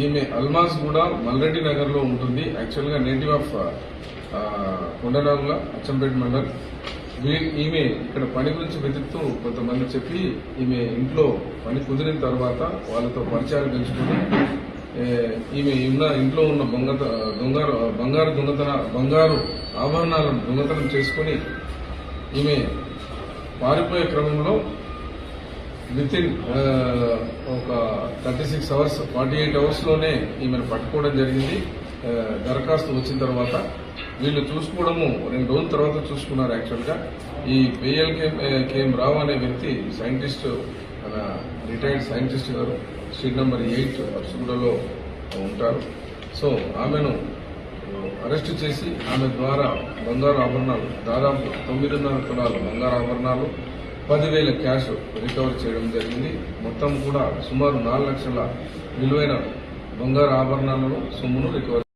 ఈమె అల్మాజ్ కూడా మల్రెడ్డి నగర్ లో ఉంటుంది. యాక్చువల్ గా నేటివ్ ఆఫ్ కొండనాగుల అచ్చంపేట మండల్. ఈమె ఇక్కడ పని గురించి వెతుకుతూ కొంతమంది చెప్పి ఈమె ఇంట్లో పని కుదిరిన తర్వాత వాళ్ళతో పరిచయాలు పెంచుకుని ఈమె ఇంట్లో ఉన్న బంగారు ఆభరణాలను దొంగతనం చేసుకుని ఈమె పారిపోయే క్రమంలో వితిన్ ఒక 36 అవర్స్ 48 అవర్స్ లోనే ఈమెను పట్టుకోవడం జరిగింది. దరఖాస్తు వచ్చిన తర్వాత వీళ్ళు చూసుకోవడము 2 రోజుల తర్వాత చూసుకున్నారు. యాక్చువల్ గా ఈ కేఎం రావు అనే వ్యక్తి సైంటిస్ట్, మన రిటైర్డ్ సైంటిస్ట్ గారు, స్ట్రీట్ నెంబర్ 8 అర్సుగూడలో ఉంటారు. సో ఆమెను అరెస్ట్ చేసి ఆమె ద్వారా బంగారు ఆభరణాలు దాదాపు 9.5 తులాల బంగారు ఆభరణాలు 10,000 క్యాష్ రికవర్ చేయడం జరిగింది. మొత్తం కూడా సుమారు 4 లక్షల విలువైన బంగారు ఆభరణాలను సొమ్మును రికవర్